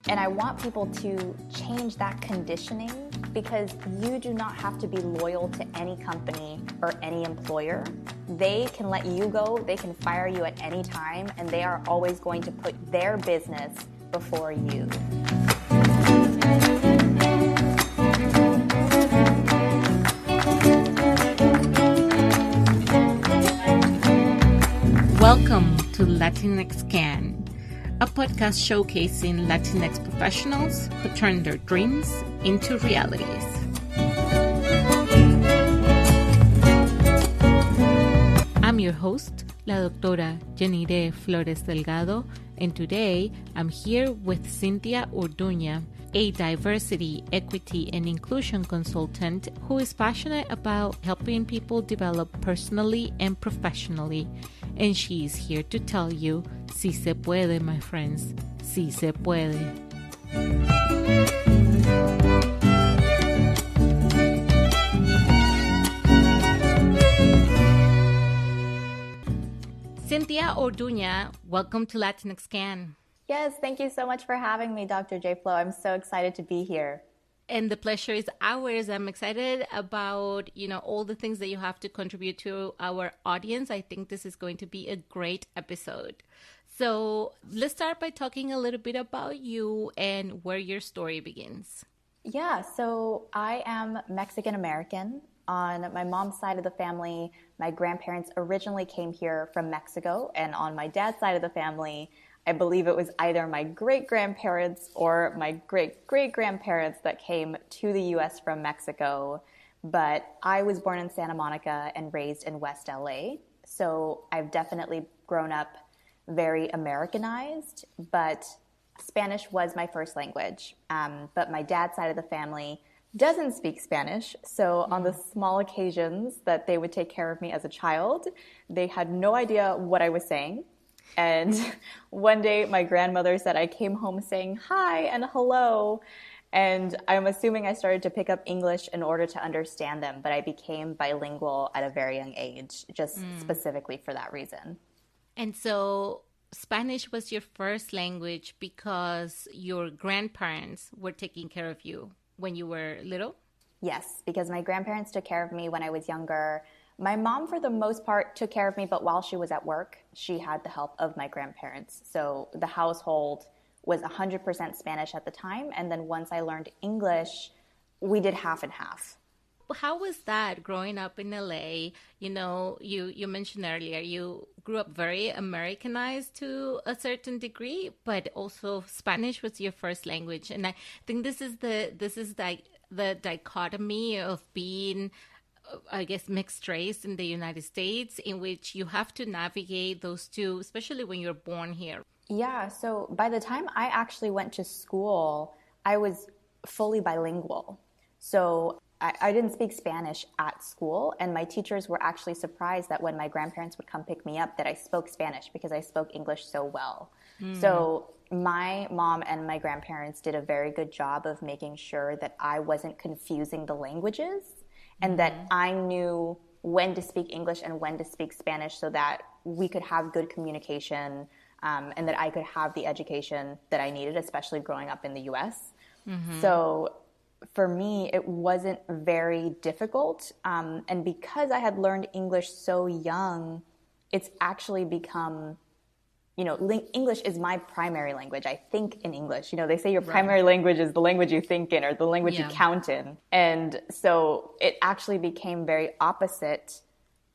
And I want people to change that conditioning because you do not have to be loyal to any company or any employer. They can let you go, they can fire you at any time, and they are always going to put their business before you. Welcome to Latinx Can, a podcast showcasing Latinx professionals who turn their dreams into realities. I'm your host, la doctora Jenire Flores Delgado, and today I'm here with Cynthia Orduña, a diversity, equity, and inclusion consultant who is passionate about helping people develop personally and professionally. And she's here to tell you, si se puede, my friends, si se puede. Cynthia Orduña, welcome to Latinx Can. Yes, thank you so much for having me, Dr. J. Flo. I'm so excited to be here. And the pleasure is ours. I'm excited about, all the things that you have to contribute to our audience. I think this is going to be a great episode. So let's start by talking a little bit about you and where your story begins. Yeah, so I am Mexican-American. On my mom's side of the family, my grandparents originally came here from Mexico. And on my dad's side of the family, I believe it was either my great-grandparents or my great-great-grandparents that came to the U.S. from Mexico. But I was born in Santa Monica and raised in West LA. So I've definitely grown up very Americanized, but Spanish was my first language. But my dad's side of the family doesn't speak Spanish. So on the small occasions that they would take care of me as a child, they had no idea what I was saying. And one day my grandmother said I came home saying hi and hello. And I'm assuming I started to pick up English in order to understand them, but I became bilingual at a very young age, just specifically for that reason. And so Spanish was your first language because your grandparents were taking care of you when you were little? Yes, because my grandparents took care of me when I was younger. My mom, for the most part, took care of me, but while she was at work, she had the help of my grandparents. So the household was 100% Spanish at the time. And then once I learned English, we did half and half. How was that growing up in LA? You mentioned earlier, you grew up very Americanized to a certain degree, but also Spanish was your first language. And I think this is the dichotomy of being, I guess, mixed race in the United States, in which you have to navigate those two, especially when you're born here. Yeah, so by the time I actually went to school, I was fully bilingual. So I didn't speak Spanish at school, and my teachers were actually surprised that when my grandparents would come pick me up that I spoke Spanish because I spoke English so well. So my mom and my grandparents did a very good job of making sure that I wasn't confusing the languages and that I knew when to speak English and when to speak Spanish so that we could have good communication and that I could have the education that I needed, especially growing up in the U.S. So for me, it wasn't very difficult. And because I had learned English so young, it's actually become, English is my primary language. I think in English. They say your primary language is the language you think in or the language you count in. And so it actually became very opposite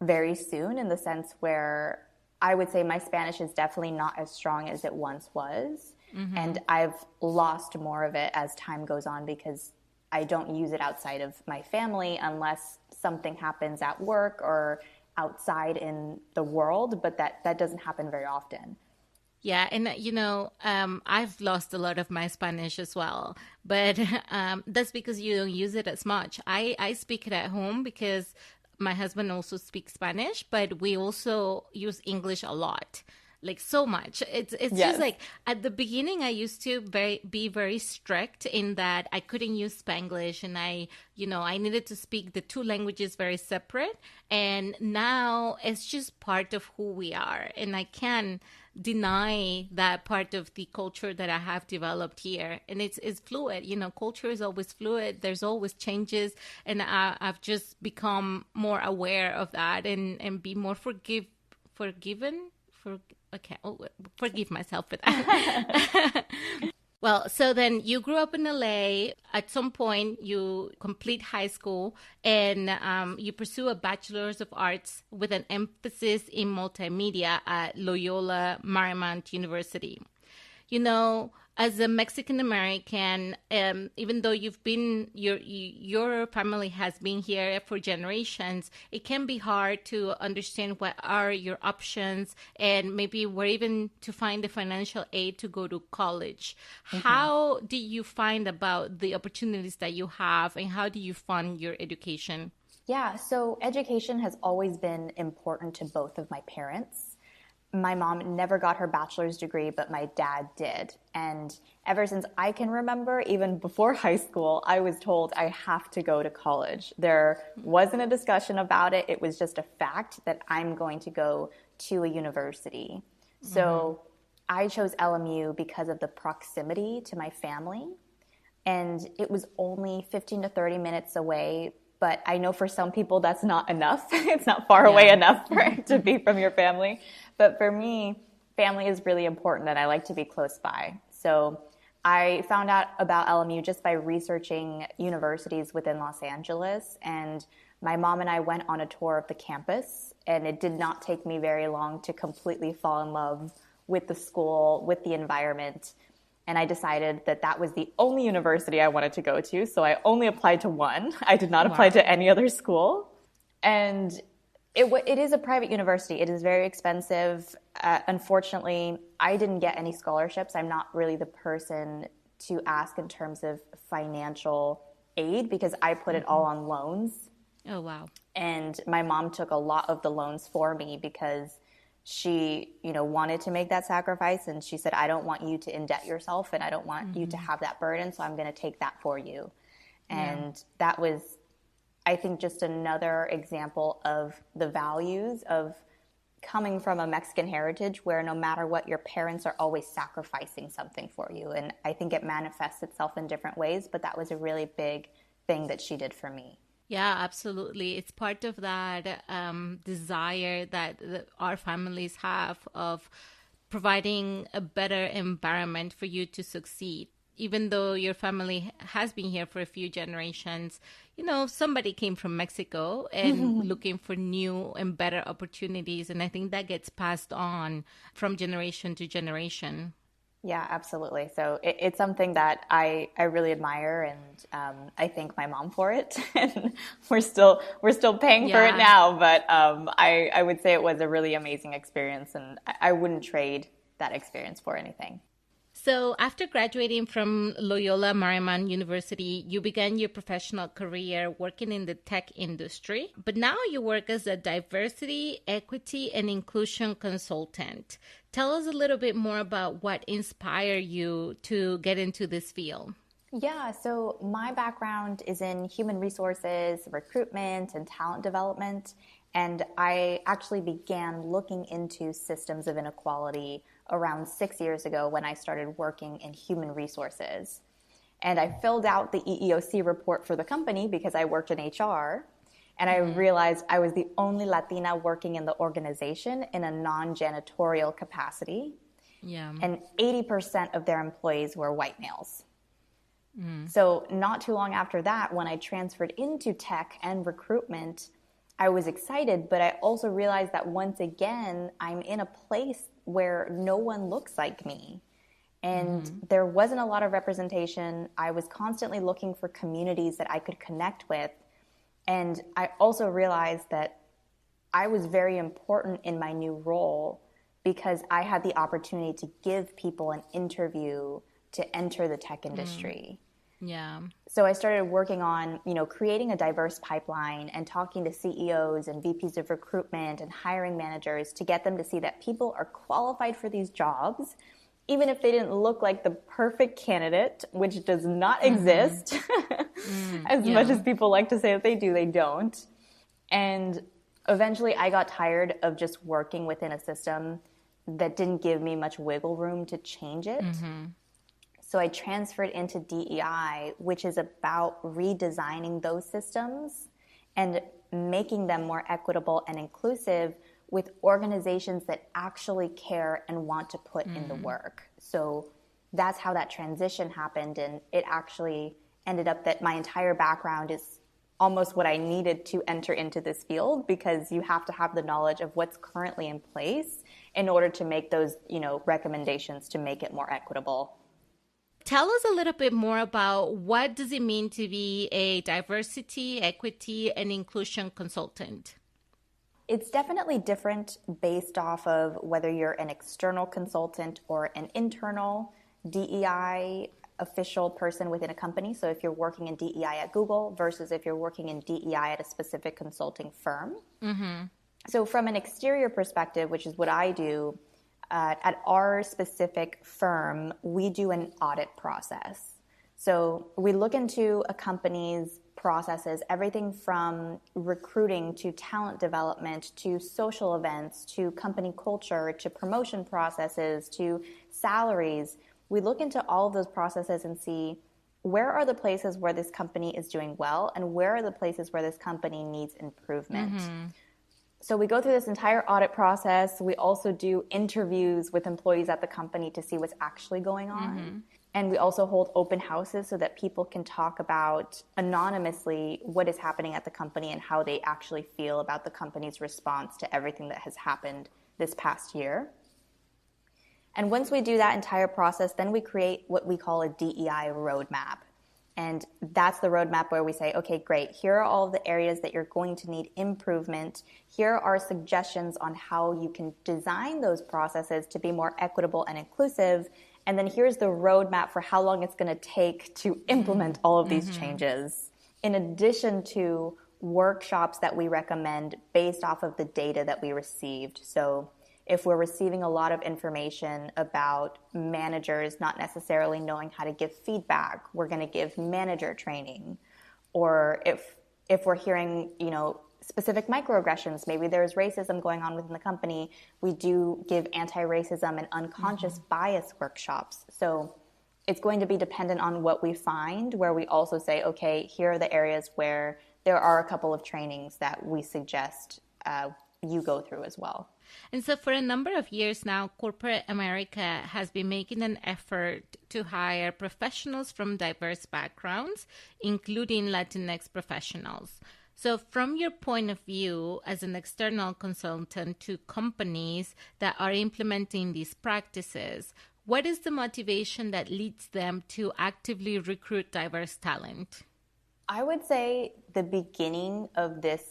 very soon in the sense where I would say my Spanish is definitely not as strong as it once was. And I've lost more of it as time goes on because I don't use it outside of my family unless something happens at work or outside in the world, but that doesn't happen very often. Yeah, and I've lost a lot of my Spanish as well, but that's because you don't use it as much. I speak it at home because my husband also speaks Spanish, but we also use English a lot. Like so much. It's just like at the beginning, I used to be very strict in that I couldn't use Spanglish and I needed to speak the two languages very separate. And now it's just part of who we are. And I can deny that part of the culture that I have developed here. And it's fluid. Culture is always fluid. There's always changes. And I've just become more aware of that and be more forgiven. Forgive myself for that. Well, so then you grew up in LA. At some point, you complete high school and you pursue a Bachelor's of Arts with an emphasis in multimedia at Loyola Marymount University. As a Mexican American, even though your family has been here for generations, it can be hard to understand what are your options and maybe where even to find the financial aid to go to college. Mm-hmm. How do you find about the opportunities that you have and how do you fund your education? Yeah, so education has always been important to both of my parents. My mom never got her bachelor's degree, but my dad did. And ever since I can remember, even before high school, I was told I have to go to college. There wasn't a discussion about it. It was just a fact that I'm going to go to a university. Mm-hmm. So I chose LMU because of the proximity to my family. And it was only 15 to 30 minutes away. But I know for some people that's not enough. It's not far away enough to be from your family. But for me, family is really important and I like to be close by. So I found out about LMU just by researching universities within Los Angeles. And my mom and I went on a tour of the campus. And it did not take me very long to completely fall in love with the school, with the environment. And I decided that that was the only university I wanted to go to. So I only applied to one. I did not apply to any other school. And it is a private university. It is very expensive. Unfortunately, I didn't get any scholarships. I'm not really the person to ask in terms of financial aid because I put it all on loans. Oh, wow. And my mom took a lot of the loans for me because she, wanted to make that sacrifice. And she said, I don't want you to indebt yourself and I don't want you to have that burden. So I'm going to take that for you. And that was, I think, just another example of the values of coming from a Mexican heritage where no matter what, your parents are always sacrificing something for you. And I think it manifests itself in different ways, but that was a really big thing that she did for me. Yeah, absolutely. It's part of that desire that our families have of providing a better environment for you to succeed. Even though your family has been here for a few generations, somebody came from Mexico and looking for new and better opportunities. And I think that gets passed on from generation to generation. Yeah, absolutely. So it's something that I really admire, and I thank my mom for it. And we're still paying for it now, but I would say it was a really amazing experience, and I wouldn't trade that experience for anything. So after graduating from Loyola Marymount University, you began your professional career working in the tech industry, but now you work as a diversity, equity, and inclusion consultant. Tell us a little bit more about what inspired you to get into this field. Yeah, so my background is in human resources, recruitment, and talent development. And I actually began looking into systems of inequality around 6 years ago when I started working in human resources. And I filled out the EEOC report for the company because I worked in HR. And I realized I was the only Latina working in the organization in a non-janitorial capacity. Yeah. And 80% of their employees were white males. So not too long after that, when I transferred into tech and recruitment, I was excited, but I also realized that once again, I'm in a place where no one looks like me. And there wasn't a lot of representation. I was constantly looking for communities that I could connect with. And I also realized that I was very important in my new role because I had the opportunity to give people an interview to enter the tech industry. Yeah. So I started working on, creating a diverse pipeline and talking to CEOs and VPs of recruitment and hiring managers to get them to see that people are qualified for these jobs, even if they didn't look like the perfect candidate, which does not exist. As much as people like to say that they do, they don't. And eventually I got tired of just working within a system that didn't give me much wiggle room to change it. So I transferred into DEI, which is about redesigning those systems and making them more equitable and inclusive with organizations that actually care and want to put in the work. So that's how that transition happened. And it actually ended up that my entire background is almost what I needed to enter into this field, because you have to have the knowledge of what's currently in place in order to make those, recommendations to make it more equitable. Tell us a little bit more about what does it mean to be a diversity, equity, and inclusion consultant? It's definitely different based off of whether you're an external consultant or an internal DEI official person within a company. So if you're working in DEI at Google versus if you're working in DEI at a specific consulting firm. So from an exterior perspective, which is what I do, at our specific firm, we do an audit process. So we look into a company's processes, everything from recruiting to talent development to social events to company culture to promotion processes to salaries. We look into all of those processes and see where are the places where this company is doing well and where are the places where this company needs improvement. So we go through this entire audit process. We also do interviews with employees at the company to see what's actually going on. And we also hold open houses so that people can talk about anonymously what is happening at the company and how they actually feel about the company's response to everything that has happened this past year. And once we do that entire process, then we create what we call a DEI roadmap. And that's the roadmap where we say, okay, great, here are all the areas that you're going to need improvement. Here are suggestions on how you can design those processes to be more equitable and inclusive. And then here's the roadmap for how long it's going to take to implement all of these changes, in addition to workshops that we recommend based off of the data that we received. So if we're receiving a lot of information about managers not necessarily knowing how to give feedback, we're going to give manager training. Or if we're hearing, specific microaggressions, maybe there's racism going on within the company, we do give anti-racism and unconscious bias workshops. So it's going to be dependent on what we find, where we also say, okay, here are the areas where there are a couple of trainings that we suggest you go through as well. And so for a number of years now, corporate America has been making an effort to hire professionals from diverse backgrounds, including Latinx professionals. So from your point of view as an external consultant to companies that are implementing these practices, what is the motivation that leads them to actively recruit diverse talent? I would say the beginning of this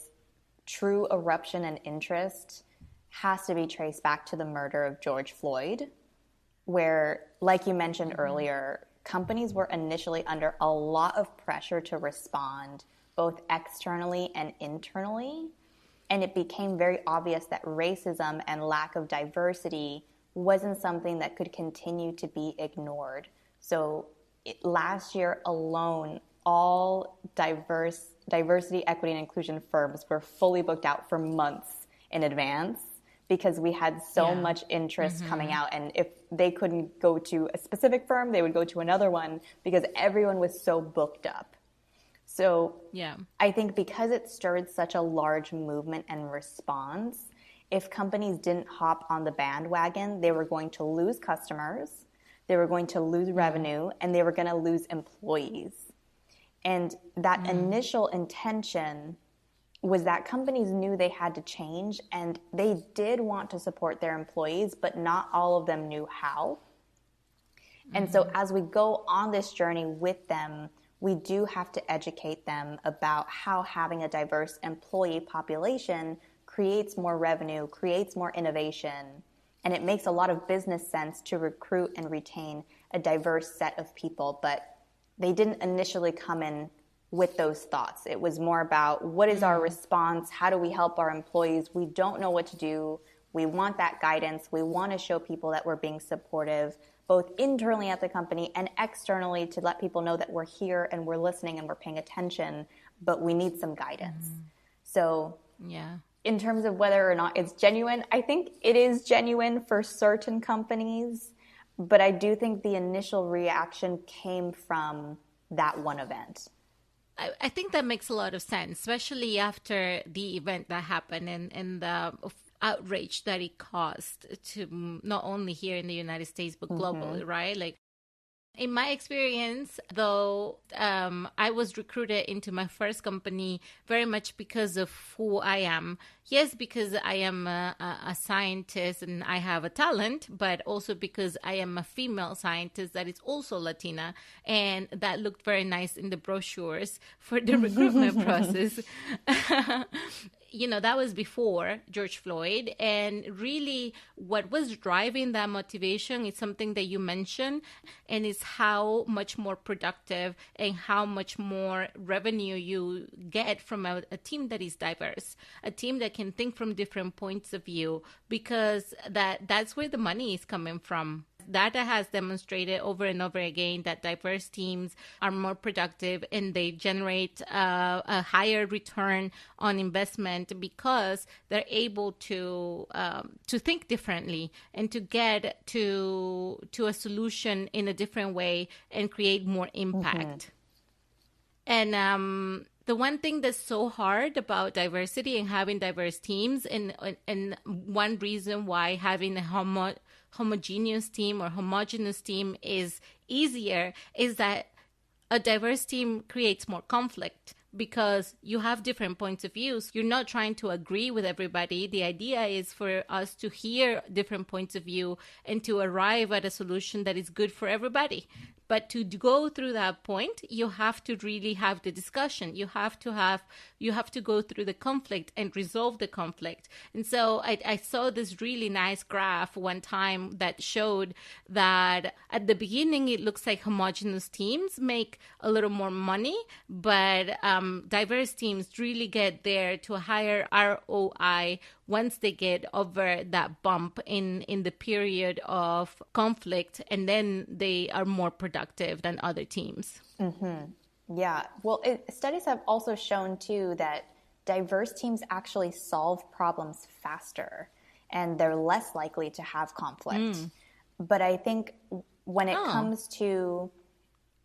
true eruption and interest has to be traced back to the murder of George Floyd, where, like you mentioned earlier, companies were initially under a lot of pressure to respond, both externally and internally. And it became very obvious that racism and lack of diversity wasn't something that could continue to be ignored. So last year alone, all diversity, equity, and inclusion firms were fully booked out for months in advance because we had so much interest coming out. And if they couldn't go to a specific firm, they would go to another one because everyone was so booked up. So I think because it stirred such a large movement and response, if companies didn't hop on the bandwagon, they were going to lose customers, they were going to lose revenue, and they were going to lose employees. And that initial intention was that companies knew they had to change, and they did want to support their employees, but not all of them knew how. And so as we go on this journey with them, we do have to educate them about how having a diverse employee population creates more revenue, creates more innovation, and it makes a lot of business sense to recruit and retain a diverse set of people. But they didn't initially come in with those thoughts. It was more about what is our response? How do we help our employees? We don't know what to do. We want that guidance. We want to show people that we're being supportive, both internally at the company and externally, to let people know that we're here and we're listening and we're paying attention, but we need some guidance. So in terms of whether or not it's genuine, I think it is genuine for certain companies, but I do think the initial reaction came from that one event. I think that makes a lot of sense, especially after the event that happened and the outrage that it caused to not only here in the United States, but globally, right? Like, in my experience, though, I was recruited into my first company very much because of who I am. Yes, because I am a scientist and I have a talent, but also because I am a female scientist that is also Latina. And that looked very nice in the brochures for the recruitment process. That was before George Floyd. And really, what was driving that motivation is something that you mentioned, and it's how much more productive and how much more revenue you get from a team that is diverse, a team that can think from different points of view, because that's where the money is coming from. Data has demonstrated over and over again that diverse teams are more productive and they generate a higher return on investment because they're able to think differently and to get to a solution in a different way and create more impact. And the one thing that's so hard about diversity and having diverse teams, and one reason why having a homogeneous team or homogeneous team is easier, is that a diverse team creates more conflict because you have different points of views. You're not trying to agree with everybody. The idea is for us to hear different points of view and to arrive at a solution that is good for everybody. But to go through that point, you have to really have the discussion. You have to go through the conflict and resolve the conflict. And so I saw this really nice graph one time that showed that at the beginning, it looks like homogeneous teams make a little more money, but diverse teams really get there to a higher ROI once they get over that bump in the period of conflict, and then they are more productive than other teams. Yeah. Well, studies have also shown, too, that diverse teams actually solve problems faster and they're less likely to have conflict. But I think when it comes to,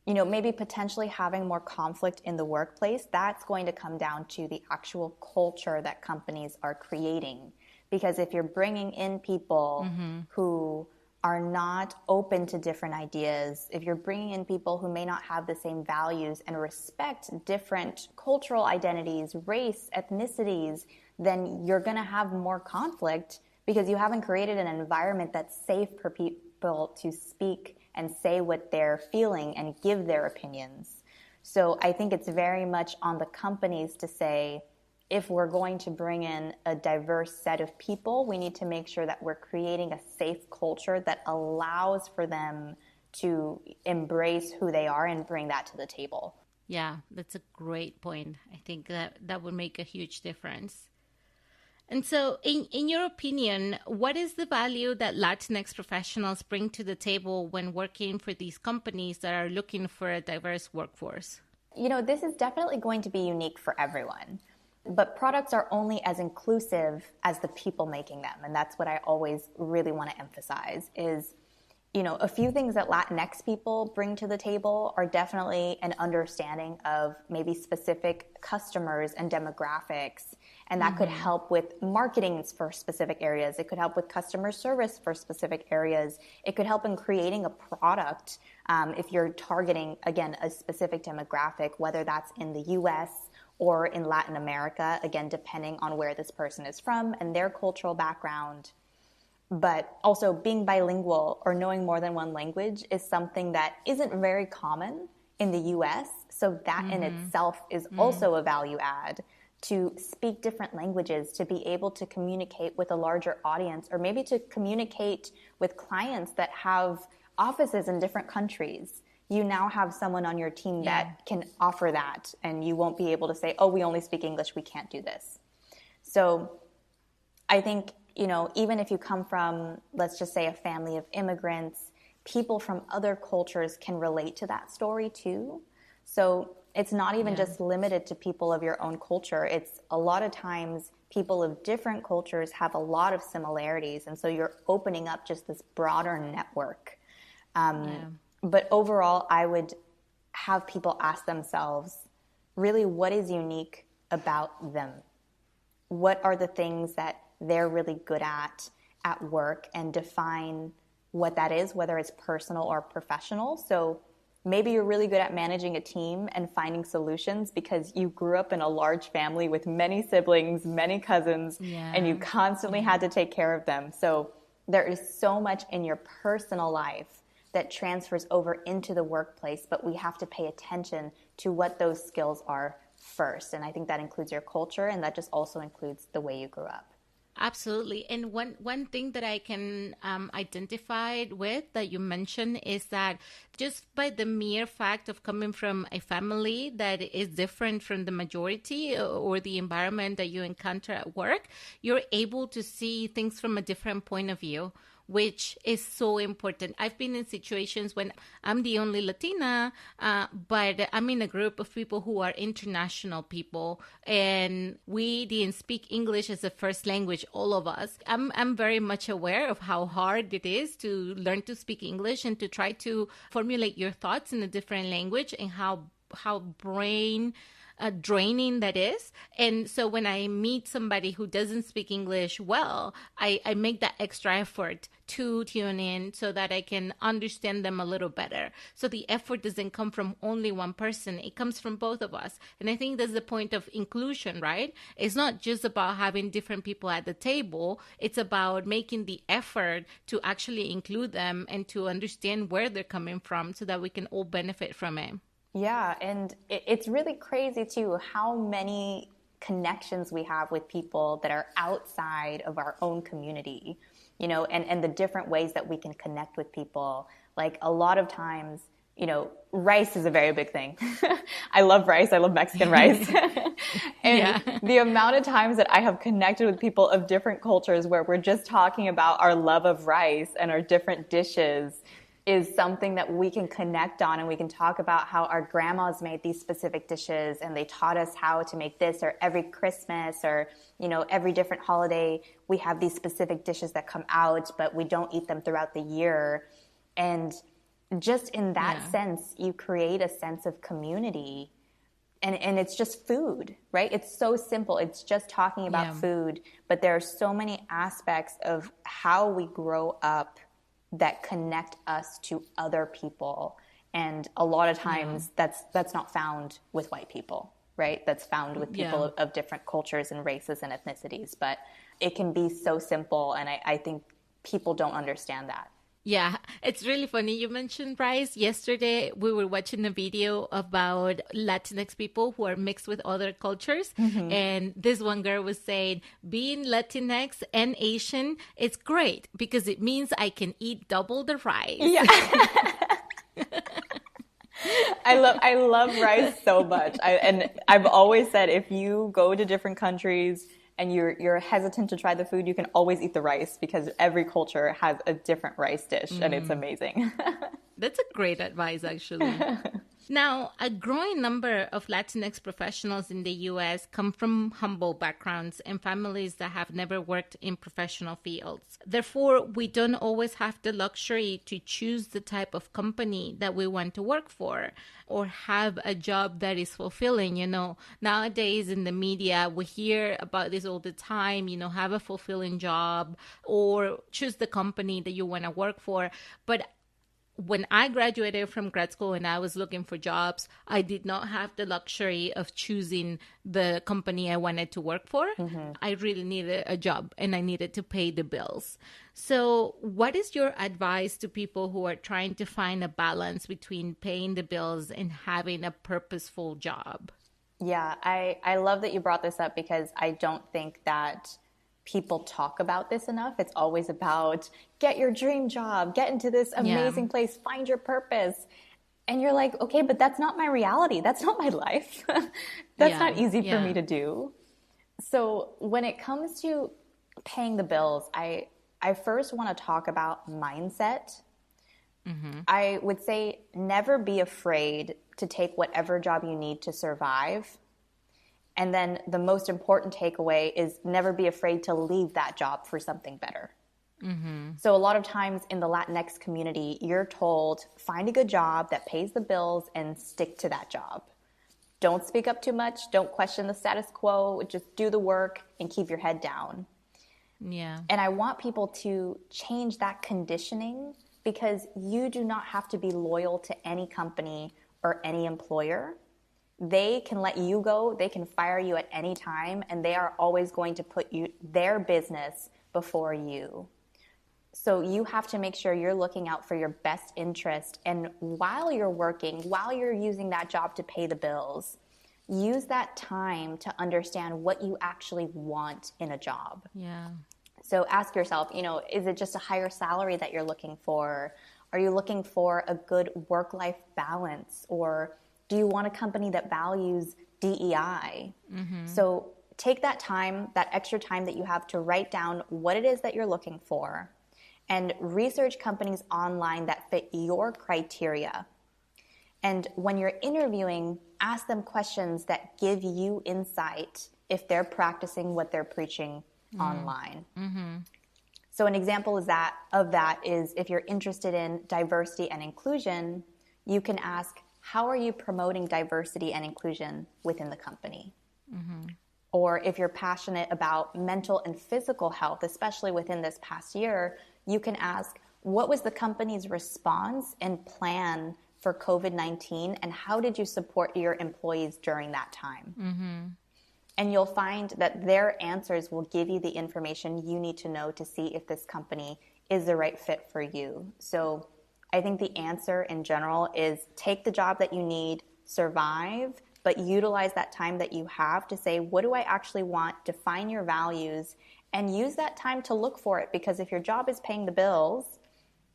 maybe potentially having more conflict in the workplace, that's going to come down to the actual culture that companies are creating. Because if you're bringing in people who are not open to different ideas, if you're bringing in people who may not have the same values and respect different cultural identities, race, ethnicities, then you're going to have more conflict because you haven't created an environment that's safe for people to speak and say what they're feeling and give their opinions. So I think it's very much on the companies to say, if we're going to bring in a diverse set of people, we need to make sure that we're creating a safe culture that allows for them to embrace who they are and bring that to the table. Yeah, that's a great point. I think that would make a huge difference. And so, in your opinion, what is the value that Latinx professionals bring to the table when working for these companies that are looking for a diverse workforce? This is definitely going to be unique for everyone. But products are only as inclusive as the people making them. And that's what I always really want to emphasize is, a few things that Latinx people bring to the table are definitely an understanding of maybe specific customers and demographics. And that could help with marketing for specific areas. It could help with customer service for specific areas. It could help in creating a product if you're targeting, again, a specific demographic, whether that's in the US or in Latin America, again, depending on where this person is from and their cultural background. But also being bilingual or knowing more than one language is something that isn't very common in the US. So that in itself is also a value add, to speak different languages, to be able to communicate with a larger audience, or maybe to communicate with clients that have offices in different countries. You now have someone on your team that can offer that, and you won't be able to say, oh, we only speak English, we can't do this. So I think, even if you come from, let's just say, a family of immigrants, people from other cultures can relate to that story too. So it's not even just limited to people of your own culture. It's a lot of times people of different cultures have a lot of similarities. And so you're opening up just this broader network. But overall, I would have people ask themselves, really, what is unique about them? What are the things that they're really good at work, and define what that is, whether it's personal or professional. So maybe you're really good at managing a team and finding solutions because you grew up in a large family with many siblings, many cousins, and you constantly had to take care of them. So there is so much in your personal life that transfers over into the workplace, but we have to pay attention to what those skills are first. And I think that includes your culture, and that just also includes the way you grew up. Absolutely. And one thing that I can identify with that you mentioned is that just by the mere fact of coming from a family that is different from the majority or the environment that you encounter at work, you're able to see things from a different point of view, which is so important. I've been in situations when I'm the only Latina, but I'm in a group of people who are international people, and we didn't speak English as a first language, all of us. I'm very much aware of how hard it is to learn to speak English and to try to formulate your thoughts in a different language, and how brain draining that is. And so when I meet somebody who doesn't speak English well, I make that extra effort to tune in so that I can understand them a little better. So the effort doesn't come from only one person. It comes from both of us. And I think that's the point of inclusion, right? It's not just about having different people at the table. It's about making the effort to actually include them and to understand where they're coming from so that we can all benefit from it. Yeah, and it's really crazy too how many connections we have with people that are outside of our own community, you know, and the different ways that we can connect with people. Like a lot of times, you know, rice is a very big thing. I love rice. I love Mexican rice. And the amount of times that I have connected with people of different cultures where we're just talking about our love of rice and our different dishes is something that we can connect on, and we can talk about how our grandmas made these specific dishes and they taught us how to make this, or every Christmas or, you know, every different holiday, we have these specific dishes that come out, but we don't eat them throughout the year. And just in that sense, you create a sense of community, and it's just food, right? It's so simple. It's just talking about food, but there are so many aspects of how we grow up that connect us to other people. And a lot of times that's not found with white people, right? That's found with people of different cultures and races and ethnicities. But it can be so simple, and I think people don't understand that. Yeah, it's really funny. You mentioned rice. Yesterday, we were watching a video about Latinx people who are mixed with other cultures. And this one girl was saying, being Latinx and Asian, it's great because it means I can eat double the rice. Yeah. I love rice so much. And I've always said, if you go to different countries and you're hesitant to try the food, you can always eat the rice because every culture has a different rice dish, and it's amazing. That's a great advice, actually. Now, a growing number of Latinx professionals in the U.S. come from humble backgrounds and families that have never worked in professional fields. Therefore, we don't always have the luxury to choose the type of company that we want to work for or have a job that is fulfilling. You know, nowadays in the media, we hear about this all the time, you know, have a fulfilling job or choose the company that you want to work for. But when I graduated from grad school and I was looking for jobs, I did not have the luxury of choosing the company I wanted to work for. I really needed a job and I needed to pay the bills. So what is your advice to people who are trying to find a balance between paying the bills and having a purposeful job? Yeah, I love that you brought this up because I don't think that people talk about this enough. It's always about get your dream job, get into this amazing place, find your purpose. And you're like, okay, but that's not my reality. That's not my life. That's not easy for me to do. So when it comes to paying the bills, I first want to talk about mindset. I would say never be afraid to take whatever job you need to survive. And then the most important takeaway is never be afraid to leave that job for something better. So a lot of times in the Latinx community, you're told, find a good job that pays the bills and stick to that job. Don't speak up too much. Don't question the status quo. Just do the work and keep your head down. Yeah. And I want people to change that conditioning, because you do not have to be loyal to any company or any employer. They can let you go. They can fire you at any time, and they are always going to put their business before you. So you have to make sure you're looking out for your best interest. And while you're working, while you're using that job to pay the bills, use that time to understand what you actually want in a job. Yeah. So ask yourself, is it just a higher salary that you're looking for? Are you looking for a good work-life balance? Or do you want a company that values DEI? So take that time, that extra time that you have, to write down what it is that you're looking for, and research companies online that fit your criteria. And when you're interviewing, ask them questions that give you insight if they're practicing what they're preaching online. So an example of that is if you're interested in diversity and inclusion, you can ask, how are you promoting diversity and inclusion within the company? Or if you're passionate about mental and physical health, especially within this past year, you can ask, what was the company's response and plan for COVID-19, and how did you support your employees during that time? And you'll find that their answers will give you the information you need to know to see if this company is the right fit for you. So I think the answer in general is take the job that you need, survive, but utilize that time that you have to say, what do I actually want? Define your values and use that time to look for it. Because if your job is paying the bills,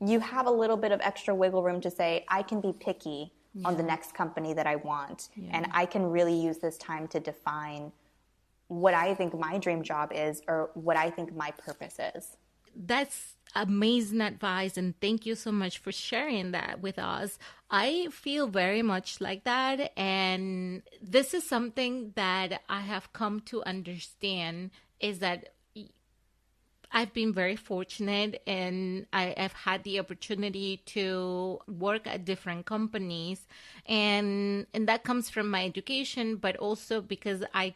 you have a little bit of extra wiggle room to say, I can be picky on the next company that I want. And I can really use this time to define what I think my dream job is, or what I think my purpose is. That's amazing advice, and thank you so much for sharing that with us. I feel very much like that, and this is something that I have come to understand, is that I've been very fortunate, and I've had the opportunity to work at different companies, and that comes from my education, but also because I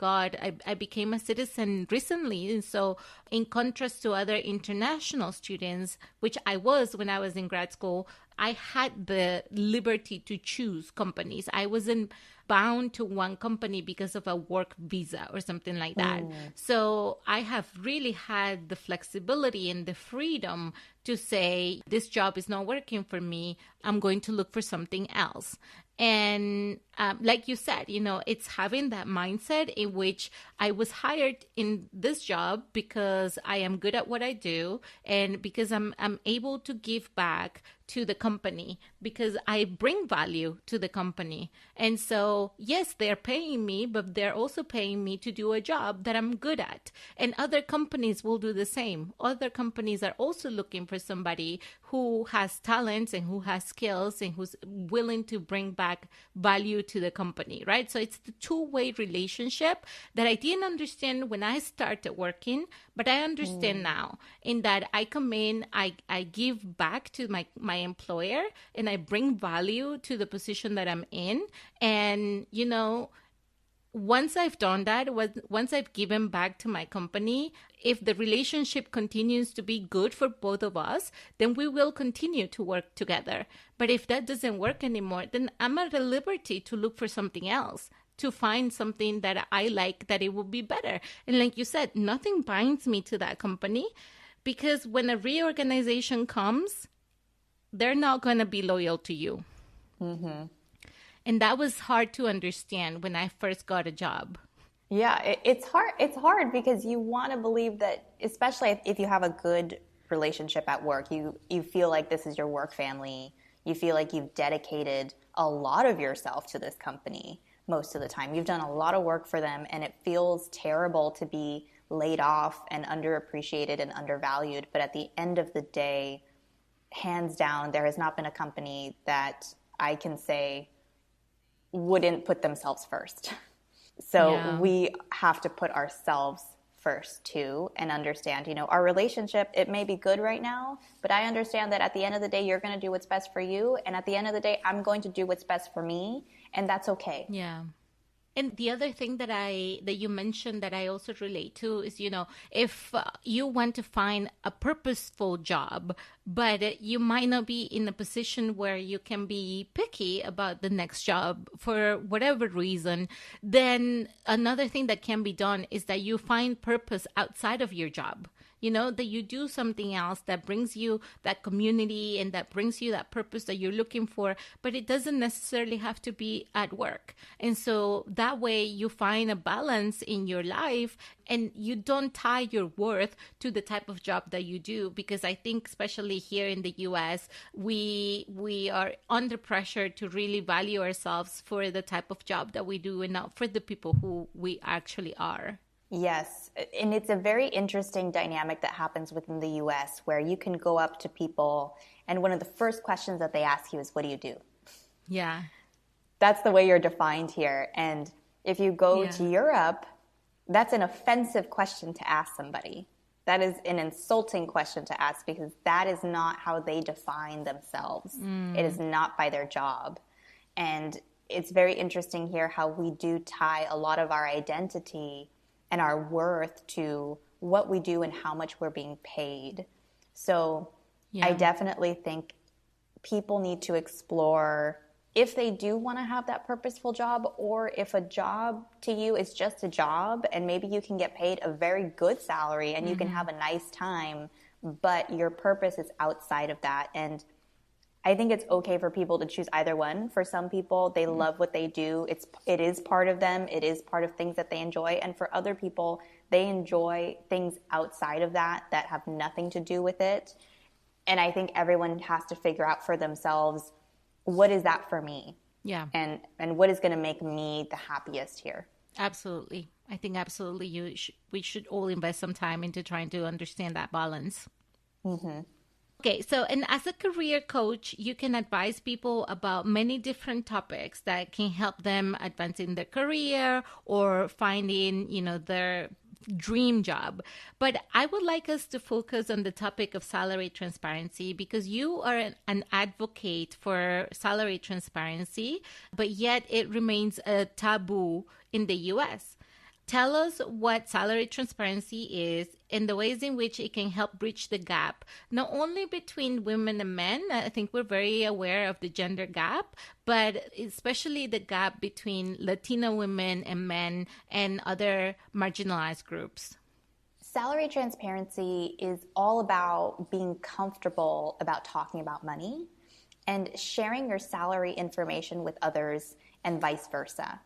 became a citizen recently. And so in contrast to other international students, which I was when I was in grad school, I had the liberty to choose companies. I wasn't bound to one company because of a work visa or something like that. So I have really had the flexibility and the freedom to say, this job is not working for me. I'm going to look for something else. And like you said, it's having that mindset in which I was hired in this job because I am good at what I do, and because I'm able to give back to the company, because I bring value to the company. And so, yes, they're paying me, but they're also paying me to do a job that I'm good at. And other companies will do the same. Other companies are also looking for somebody who has talents and who has skills and who's willing to bring back value to the company, right? So it's the two-way relationship that I didn't understand when I started working, but I understand now, in that I come in, I give back to my employer, and I bring value to the position that I'm in. And, once I've done that, once I've given back to my company, if the relationship continues to be good for both of us, then we will continue to work together. But if that doesn't work anymore, then I'm at a liberty to look for something else, to find something that I like, that it will be better. And like you said, nothing binds me to that company, because when a reorganization comes, they're not going to be loyal to you. And that was hard to understand when I first got a job. Yeah, it's hard. It's hard because you want to believe that, especially if you have a good relationship at work, you feel like this is your work family. You feel like you've dedicated a lot of yourself to this company most of the time. You've done a lot of work for them, and it feels terrible to be laid off and underappreciated and undervalued. But at the end of the day, hands down, there has not been a company that I can say wouldn't put themselves first. So we have to put ourselves first too, and understand, our relationship, it may be good right now, but I understand that at the end of the day, you're going to do what's best for you. And at the end of the day, I'm going to do what's best for me. And that's okay. Yeah. And the other thing that you mentioned that I also relate to is, if you want to find a purposeful job, but you might not be in a position where you can be picky about the next job for whatever reason, then another thing that can be done is that you find purpose outside of your job. That you do something else that brings you that community and that brings you that purpose that you're looking for, but it doesn't necessarily have to be at work. And so that way you find a balance in your life and you don't tie your worth to the type of job that you do. Because I think especially here in the US, we are under pressure to really value ourselves for the type of job that we do and not for the people who we actually are. Yes. And it's a very interesting dynamic that happens within the US where you can go up to people and one of the first questions that they ask you is, what do you do? Yeah. That's the way you're defined here. And if you go to Europe, that's an offensive question to ask somebody. That is an insulting question to ask because that is not how they define themselves. It is not by their job. And it's very interesting here how we do tie a lot of our identity and our worth to what we do and how much we're being paid. So I definitely think people need to explore if they do want to have that purposeful job, or if a job to you is just a job and maybe you can get paid a very good salary and you can have a nice time, but your purpose is outside of that. And I think it's okay for people to choose either one. For some people, they love what they do. It is part of them. It is part of things that they enjoy. And for other people, they enjoy things outside of that have nothing to do with it. And I think everyone has to figure out for themselves, what is that for me? Yeah. And what is going to make me the happiest here? Absolutely. I think absolutely we should all invest some time into trying to understand that balance. Mm-hmm. Okay, so and as a career coach, you can advise people about many different topics that can help them advance in their career or finding, their dream job. But I would like us to focus on the topic of salary transparency because you are an advocate for salary transparency, but yet it remains a taboo in the US. Tell us what salary transparency is and the ways in which it can help bridge the gap, not only between women and men. I think we're very aware of the gender gap, but especially the gap between Latino women and men and other marginalized groups. Salary transparency is all about being comfortable about talking about money and sharing your salary information with others and vice versa.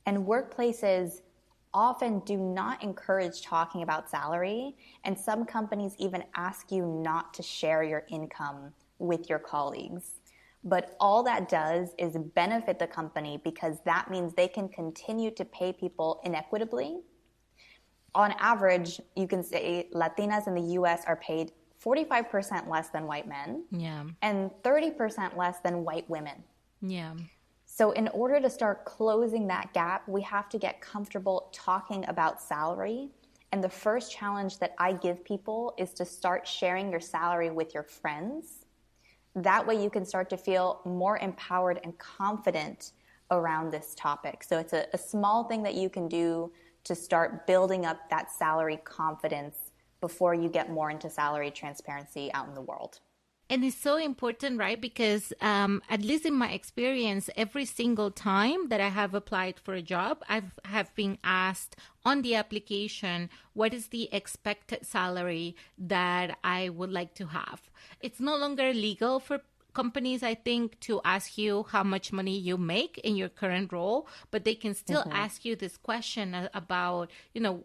And workplaces often do not encourage talking about salary, and some companies even ask you not to share your income with your colleagues. But all that does is benefit the company because that means they can continue to pay people inequitably. On average, you can say Latinas in the US are paid 45% less than white men and 30% less than white women. Yeah. So in order to start closing that gap, we have to get comfortable talking about salary. And the first challenge that I give people is to start sharing your salary with your friends. That way you can start to feel more empowered and confident around this topic. So it's a small thing that you can do to start building up that salary confidence before you get more into salary transparency out in the world. And it's so important, right? Because at least in my experience, every single time that I have applied for a job, I have been asked on the application, what is the expected salary that I would like to have? It's no longer legal for companies, I think, to ask you how much money you make in your current role, but they can still ask you this question about,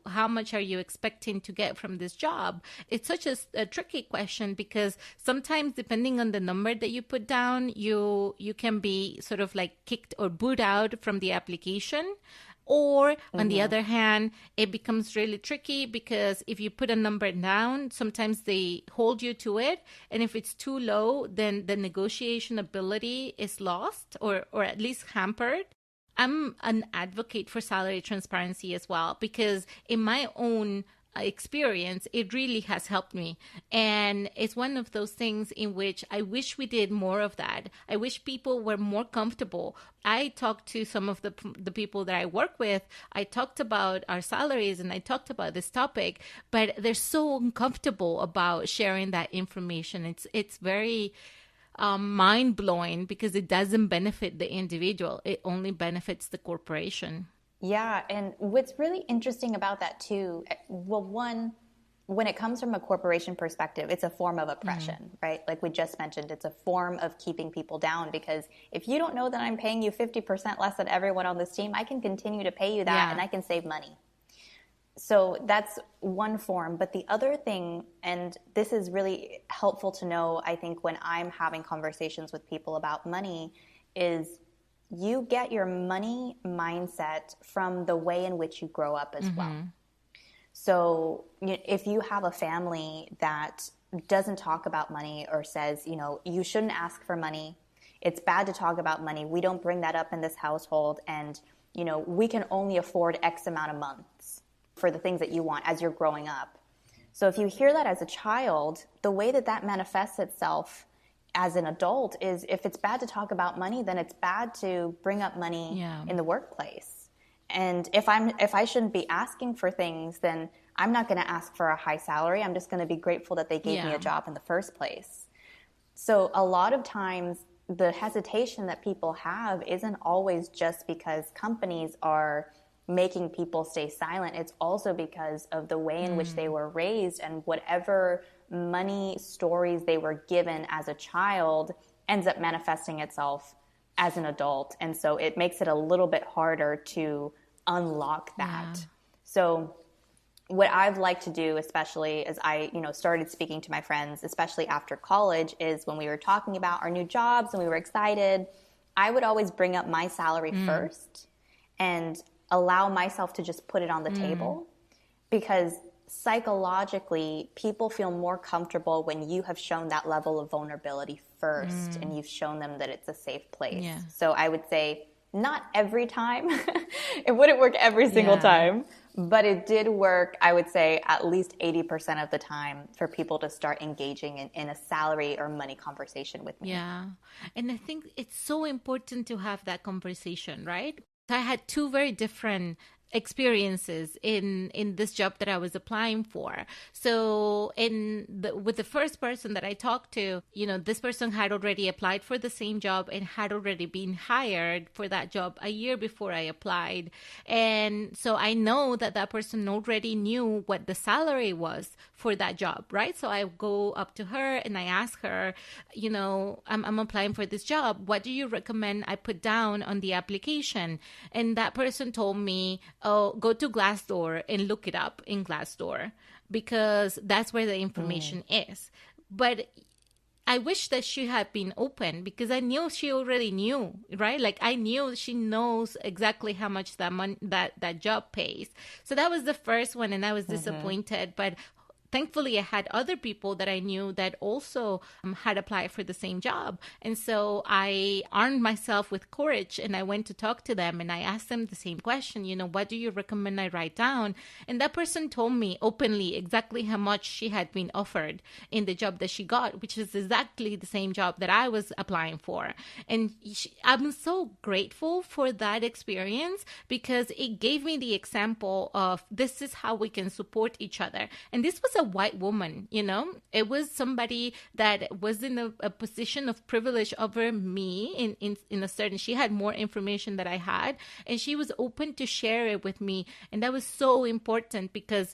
how much are you expecting to get from this job? It's such a tricky question because sometimes depending on the number that you put down, you can be sort of like kicked or booed out from the application. Or on the other hand, it becomes really tricky because if you put a number down, sometimes they hold you to it. And if it's too low, then the negotiation ability is lost or at least hampered. I'm an advocate for salary transparency as well, because in my own experience, it really has helped me. And it's one of those things in which I wish we did more of that. I wish people were more comfortable. I talked to some of the people that I work with. I talked about our salaries and I talked about this topic, but they're so uncomfortable about sharing that information. It's very mind blowing because it doesn't benefit the individual. It only benefits the corporation. Yeah, and what's really interesting about that too, well, one, when it comes from a corporation perspective, it's a form of oppression, right? Like we just mentioned, it's a form of keeping people down, because if you don't know that I'm paying you 50% less than everyone on this team, I can continue to pay you that and I can save money. So that's one form. But the other thing, and this is really helpful to know, I think, when I'm having conversations with people about money, is you get your money mindset from the way in which you grow up as well. So if you have a family that doesn't talk about money or says, you shouldn't ask for money, it's bad to talk about money, we don't bring that up in this household, and we can only afford X amount of months for the things that you want as you're growing up. So if you hear that as a child, the way that that manifests itself as an adult is, if it's bad to talk about money, then it's bad to bring up money in the workplace. And if I shouldn't be asking for things, then I'm not going to ask for a high salary. I'm just going to be grateful that they gave me a job in the first place. So a lot of times the hesitation that people have isn't always just because companies are making people stay silent. It's also because of the way in which they were raised, and whatever money stories they were given as a child ends up manifesting itself as an adult. And so it makes it a little bit harder to unlock that. So what I've liked to do, especially as I, started speaking to my friends, especially after college, is when we were talking about our new jobs and we were excited, I would always bring up my salary first and allow myself to just put it on the table, because psychologically people feel more comfortable when you have shown that level of vulnerability first and you've shown them that it's a safe place. So I would say not every time. It wouldn't work every single time, but it did work, I would say, at least 80% of the time for people to start engaging in a salary or money conversation with me. Yeah. And I think it's so important to have that conversation, right? I had two very different experiences in this job that I was applying for. So with the first person that I talked to, this person had already applied for the same job and had already been hired for that job a year before I applied. And so I know that that person already knew what the salary was for that job, right? So I go up to her and I ask her, I'm applying for this job. What do you recommend I put down on the application? And that person told me, oh, go to Glassdoor and look it up in Glassdoor, because that's where the information is. But I wish that she had been open, because I knew she already knew, right? Like I knew she knows exactly how much that job pays. So that was the first one, and I was disappointed. But thankfully, I had other people that I knew that also had applied for the same job. And so I armed myself with courage and I went to talk to them and I asked them the same question, what do you recommend I write down? And that person told me openly exactly how much she had been offered in the job that she got, which is exactly the same job that I was applying for. And I'm so grateful for that experience, because it gave me the example of this is how we can support each other. And this was a white woman, it was somebody that was in a position of privilege over me in a certain, she had more information that I had, and she was open to share it with me. And that was so important, because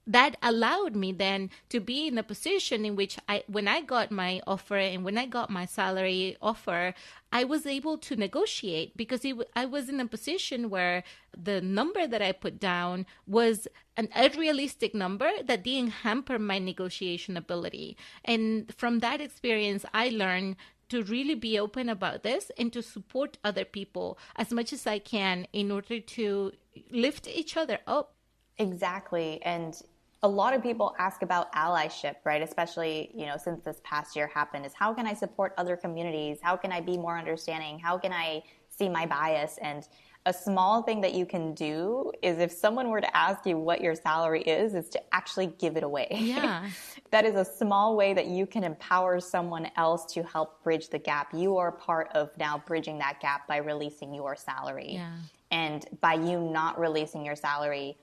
that allowed me then to be in a position in which when I got my offer and when I got my salary offer, I was able to negotiate, because I was in a position where the number that I put down was an unrealistic number that didn't hamper my negotiation ability. And from that experience, I learned to really be open about this and to support other people as much as I can in order to lift each other up. Exactly. And a lot of people ask about allyship, right? Especially, since this past year happened, is how can I support other communities? How can I be more understanding? How can I see my bias. And a small thing that you can do is if someone were to ask you what your salary is to actually give it away. Yeah. That is a small way that you can empower someone else to help bridge the gap. You are part of now bridging that gap by releasing your salary. Yeah. And by you not releasing your salary,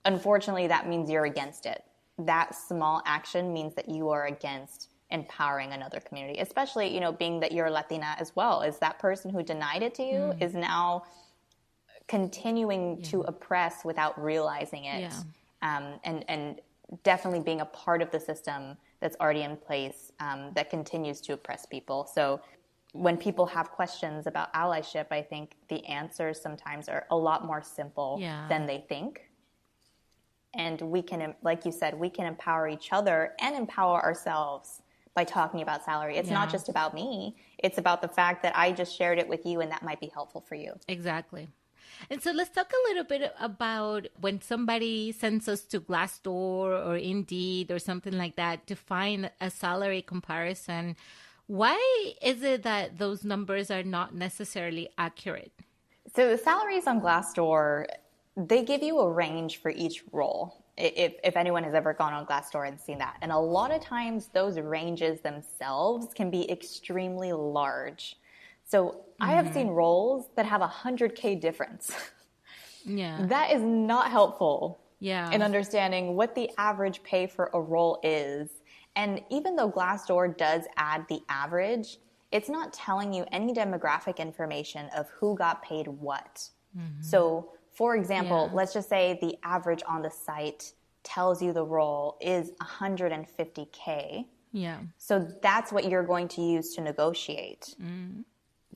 unfortunately, that means you're against it. That small action means that you are against empowering another community, especially, being that you're Latina as well. Is that person who denied it to you is now continuing to oppress without realizing it. And definitely being a part of the system that's already in place that continues to oppress people. So when people have questions about allyship, I think the answers sometimes are a lot more simple than they think. And we can, like you said, we can empower each other and empower ourselves by talking about salary. It's not just about me. It's about the fact that I just shared it with you and that might be helpful for you. Exactly. And so let's talk a little bit about when somebody sends us to Glassdoor or Indeed or something like that to find a salary comparison. Why is it that those numbers are not necessarily accurate? So the salaries on Glassdoor, they give you a range for each role, if anyone has ever gone on Glassdoor and seen that. And a lot of times those ranges themselves can be extremely large. So I have seen roles that have 100K difference. That is not helpful in understanding what the average pay for a role is. And even though Glassdoor does add the average, it's not telling you any demographic information of who got paid what. So, for example, let's just say the average on the site tells you the role is 150K. So that's what you're going to use to negotiate.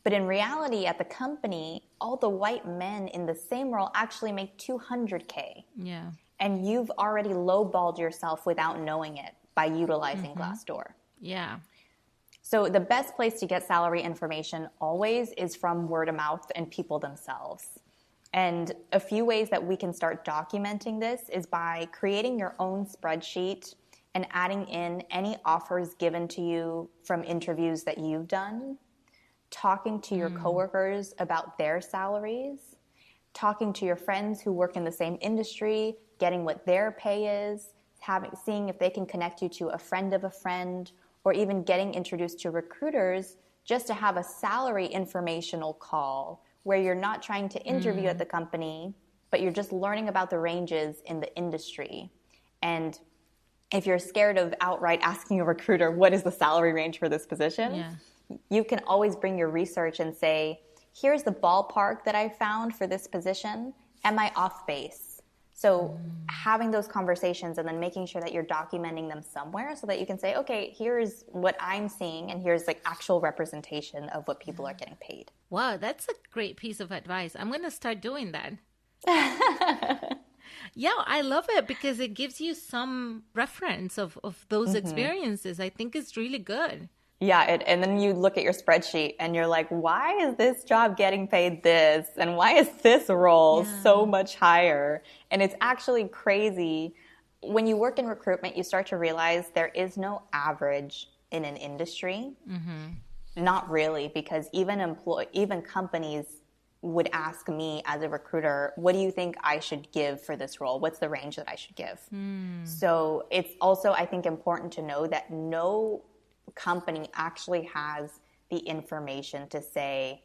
But in reality, at the company, all the white men in the same role actually make 200K. And you've already lowballed yourself without knowing it by utilizing Glassdoor. So the best place to get salary information always is from word of mouth and people themselves. And a few ways that we can start documenting this is by creating your own spreadsheet and adding in any offers given to you from interviews that you've done, talking to your coworkers about their salaries, talking to your friends who work in the same industry, getting what their pay is, seeing if they can connect you to a friend of a friend, or even getting introduced to recruiters just to have a salary informational call where you're not trying to interview at the company, but you're just learning about the ranges in the industry. And if you're scared of outright asking a recruiter, what is the salary range for this position? You can always bring your research and say, here's the ballpark that I found for this position. Am I off base? So having those conversations and then making sure that you're documenting them somewhere so that you can say, okay, here's what I'm seeing and here's like actual representation of what people are getting paid. Wow, that's a great piece of advice. I'm going to start doing that. Yeah, I love it because it gives you some reference of those experiences. I think it's really good. Yeah, and then you look at your spreadsheet and you're like, why is this job getting paid this? And why is this role so much higher? And it's actually crazy. When you work in recruitment, you start to realize there is no average in an industry. Not really, because even companies would ask me as a recruiter, what do you think I should give for this role? What's the range that I should give? So it's also, I think, important to know that no company actually has the information to say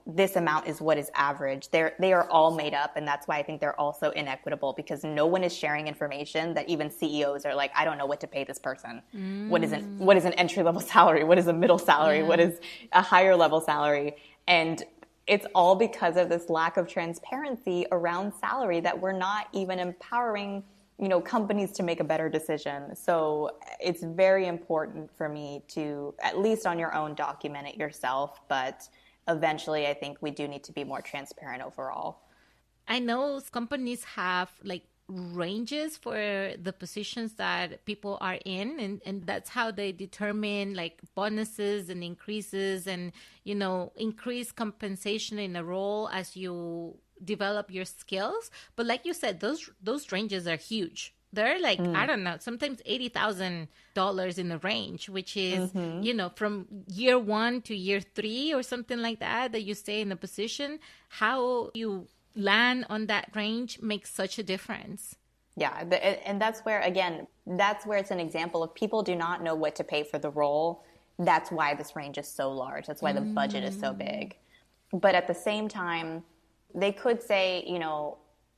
this amount is what is average. They are all made up, and that's why I think they're also inequitable, because no one is sharing information that even CEOs are like, I don't know what to pay this person. What is an entry level salary? What is a middle salary? What is a higher level salary? And it's all because of this lack of transparency around salary that we're not even empowering companies to make a better decision. So it's very important for me to, at least on your own, document it yourself. But eventually, I think we do need to be more transparent overall. I know companies have like ranges for the positions that people are in, and that's how they determine like bonuses and increases and, increase compensation in a role as you develop your skills. But like you said, those ranges are huge. They're like, I don't know, sometimes $80,000 in the range, which is, from year 1 to year 3 or something like that, that you stay in a position. How you land on that range makes such a difference. Yeah. And that's where, again, that's where it's an example of people do not know what to pay for the role. That's why this range is so large. That's why the budget is so big. But at the same time, they could say,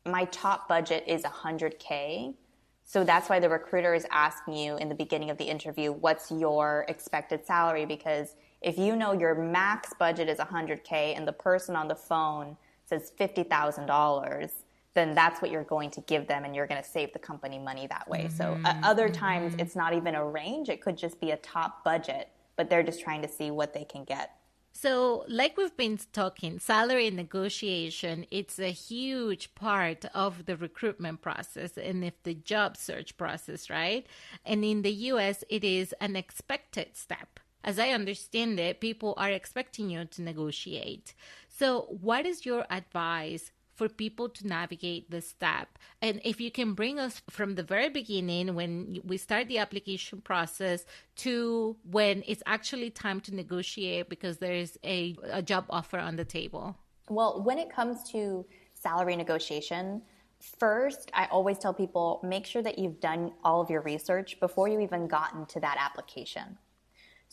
my top budget is $100K. So that's why the recruiter is asking you in the beginning of the interview, what's your expected salary? Because if you know your max budget is $100K and the person on the phone says $50,000, then that's what you're going to give them, and you're going to save the company money that way. So other times it's not even a range. It could just be a top budget, but they're just trying to see what they can get. So like we've been talking, salary negotiation, it's a huge part of the recruitment process and if the job search process, right? And in the US, it is an expected step. As I understand it, people are expecting you to negotiate. So what is your advice for people to navigate this step? And if you can bring us from the very beginning, when we start the application process, to when it's actually time to negotiate because there's a job offer on the table. Well, when it comes to salary negotiation, first, I always tell people, make sure that you've done all of your research before you even gotten to that application.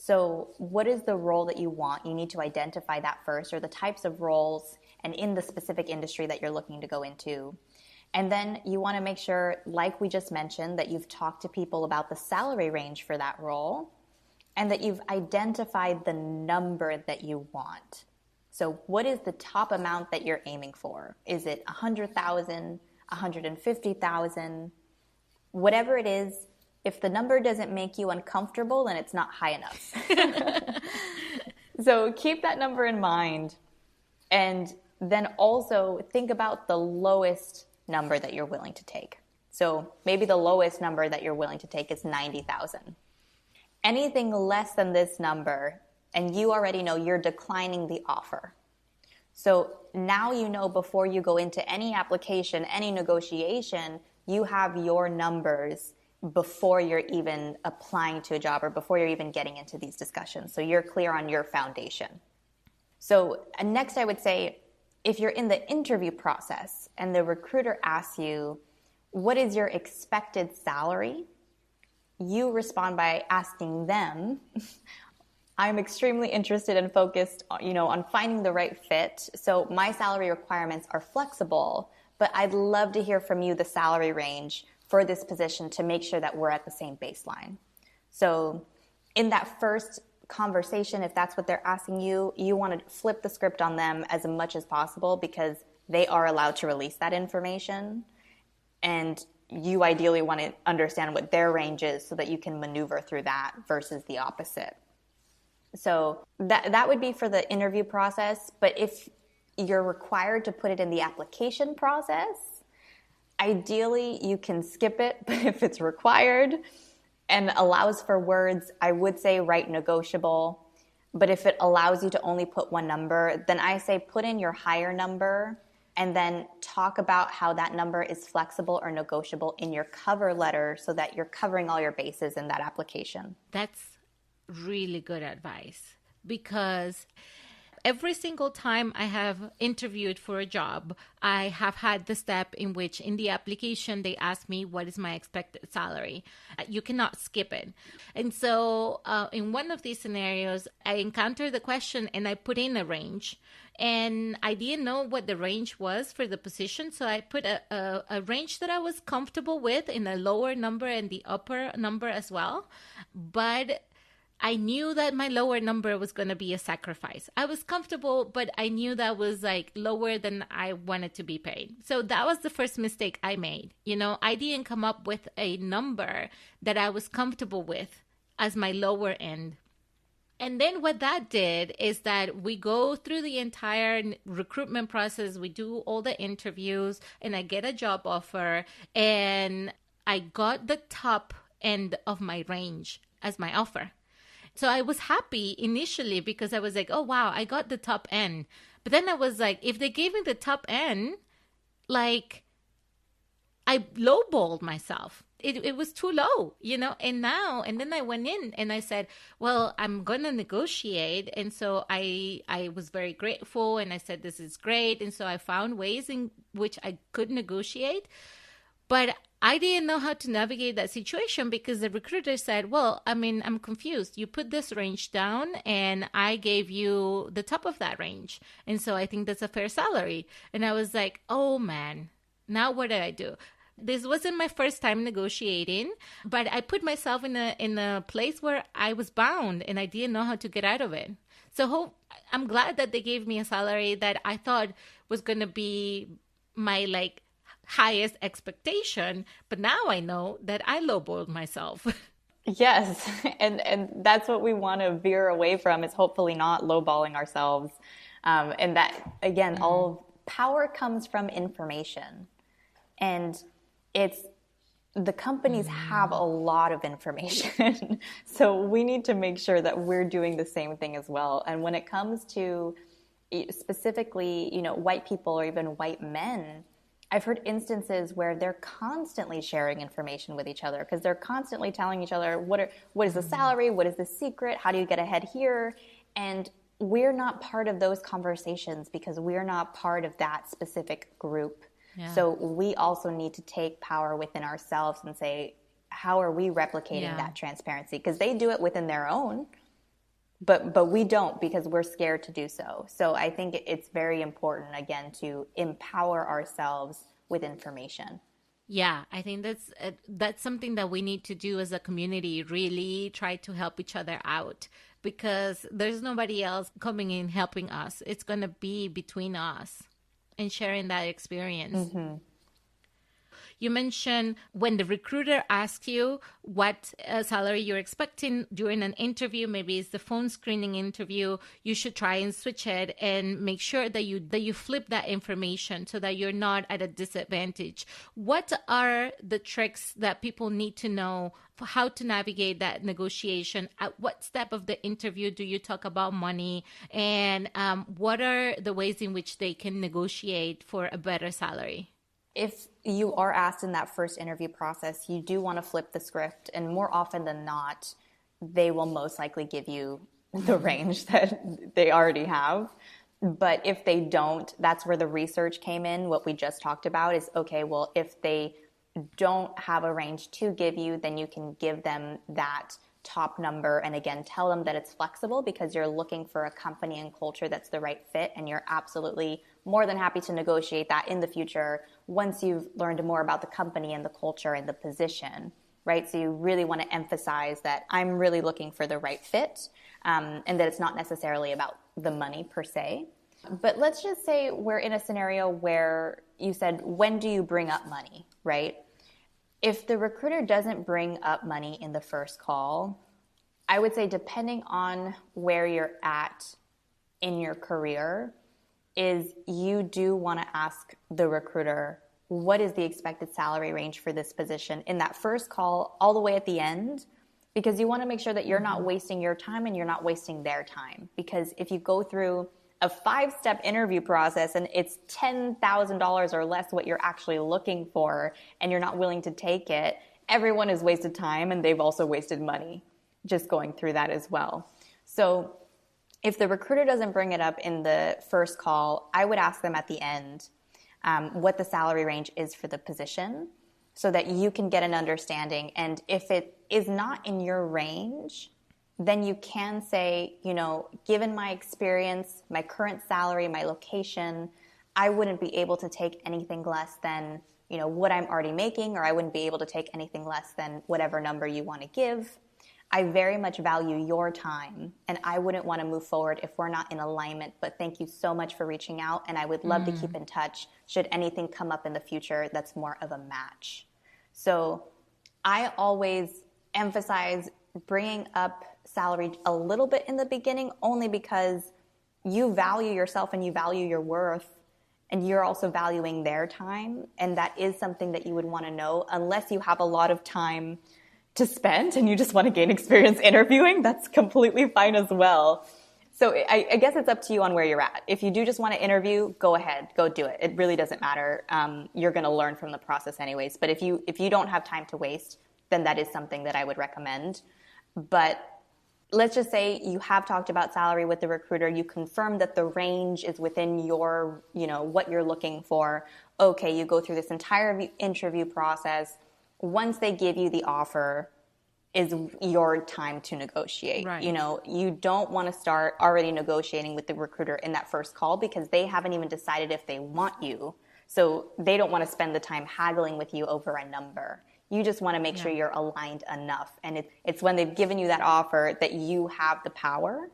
So what is the role that you want? You need to identify that first, or the types of roles and in the specific industry that you're looking to go into. And then you want to make sure, like we just mentioned, that you've talked to people about the salary range for that role and that you've identified the number that you want. So what is the top amount that you're aiming for? Is it 100,000, 150,000? Whatever it is, if the number doesn't make you uncomfortable, then it's not high enough. So keep that number in mind. And then also think about the lowest number that you're willing to take. So maybe the lowest number that you're willing to take is 90,000. Anything less than this number, and you already know you're declining the offer. So now you know before you go into any application, any negotiation, you have your numbers before you're even applying to a job or before you're even getting into these discussions. So you're clear on your foundation. So next I would say, if you're in the interview process and the recruiter asks you, what is your expected salary? You respond by asking them, I'm extremely interested and focused, on finding the right fit. So my salary requirements are flexible, but I'd love to hear from you the salary range for this position to make sure that we're at the same baseline. So in that first conversation, if that's what they're asking you, you want to flip the script on them as much as possible because they are allowed to release that information. And you ideally want to understand what their range is so that you can maneuver through that versus the opposite. So that would be for the interview process. But if you're required to put it in the application process, ideally you can skip it. But if it's required and allows for words, I would say write negotiable. But if it allows you to only put one number, then I say put in your higher number and then talk about how that number is flexible or negotiable in your cover letter so that you're covering all your bases in that application. That's really good advice, because every single time I have interviewed for a job, I have had the step in which in the application, they ask me, what is my expected salary? You cannot skip it. And so in one of these scenarios, I encountered the question and I put in a range. And I didn't know what the range was for the position. So I put a range that I was comfortable with in a lower number and the upper number as well. But I knew that my lower number was going to be a sacrifice. I was comfortable, but I knew that was like lower than I wanted to be paid. So that was the first mistake I made. I didn't come up with a number that I was comfortable with as my lower end. And then what that did is that we go through the entire recruitment process. We do all the interviews and I get a job offer and I got the top end of my range as my offer. So I was happy initially because I was like, oh, wow, I got the top end. But then I was like, if they gave me the top end, like I lowballed myself. it was too low, and then I went in and I said, well, I'm going to negotiate. And so I was very grateful and I said, this is great. And so I found ways in which I could negotiate. But I didn't know how to navigate that situation because the recruiter said, well, I mean, I'm confused. You put this range down and I gave you the top of that range. And so I think that's a fair salary. And I was like, oh man, now what did I do? This wasn't my first time negotiating, but I put myself in a place where I was bound and I didn't know how to get out of it. So I'm glad that they gave me a salary that I thought was going to be my highest expectation, but now I know that I lowballed myself. Yes, and that's what we want to veer away from, is hopefully not lowballing ourselves. And that, again, all power comes from information. And the companies have a lot of information. So we need to make sure that we're doing the same thing as well. And when it comes to specifically, white people or even white men, I've heard instances where they're constantly sharing information with each other because they're constantly telling each other, what is the salary? What is the secret? How do you get ahead here? And we're not part of those conversations because we're not part of that specific group. Yeah. So we also need to take power within ourselves and say, how are we replicating that transparency? Because they do it within their own, but we don't because we're scared to do so. So I think it's very important, again, to empower ourselves with information. Yeah, I think that's something that we need to do as a community, really try to help each other out because there's nobody else coming in helping us. It's going to be between us and sharing that experience. Mm-hmm. You mentioned when the recruiter asks you what salary you're expecting during an interview, maybe it's the phone screening interview, you should try and switch it and make sure that you flip that information so that you're not at a disadvantage. What are the tricks that people need to know for how to navigate that negotiation? At what step of the interview do you talk about money? And what are the ways in which they can negotiate for a better salary? If you are asked in that first interview process, you do want to flip the script, and more often than not, they will most likely give you the range that they already have. But if they don't, that's where the research came in. What we just talked about is, okay, well, if they don't have a range to give you, then you can give them that top number. And again, tell them that it's flexible because you're looking for a company and culture that's the right fit. And you're absolutely more than happy to negotiate that in the future once you've learned more about the company and the culture and the position, right? So you really want to emphasize that I'm really looking for the right fit, and that it's not necessarily about the money per se. But let's just say we're in a scenario where you said, when do you bring up money, right? If the recruiter doesn't bring up money in the first call, I would say depending on where you're at in your career, is you do want to ask the recruiter, what is the expected salary range for this position in that first call all the way at the end? Because you want to make sure that you're not wasting your time and you're not wasting their time. Because if you go through a 5-step interview process and it's $10,000 or less what you're actually looking for and you're not willing to take it, everyone has wasted time and they've also wasted money just going through that as well. So if the recruiter doesn't bring it up in the first call, I would ask them at the end what the salary range is for the position so that you can get an understanding. And if it is not in your range, then you can say, given my experience, my current salary, my location, I wouldn't be able to take anything less than, what I'm already making, or I wouldn't be able to take anything less than whatever number you want to give. I very much value your time, and I wouldn't want to move forward if we're not in alignment, but thank you so much for reaching out, and I would love to keep in touch should anything come up in the future that's more of a match. So I always emphasize bringing up salary a little bit in the beginning, only because you value yourself and you value your worth, and you're also valuing their time, and that is something that you would want to know unless you have a lot of time to spend and you just want to gain experience interviewing. That's completely fine as well. So I guess it's up to you on where you're at. If you do just want to interview, go ahead, go do it. It really doesn't matter. You're going to learn from the process anyways. But if you don't have time to waste, then that is something that I would recommend. But let's just say you have talked about salary with the recruiter. You confirm that the range is within your, what you're looking for. Okay, you go through this entire interview process. Once they give you the offer, is your time to negotiate. Right. You don't want to start already negotiating with the recruiter in that first call because they haven't even decided if they want you. So they don't want to spend the time haggling with you over a number. You just want to make sure you're aligned enough. And it's when they've given you that offer that you have the power,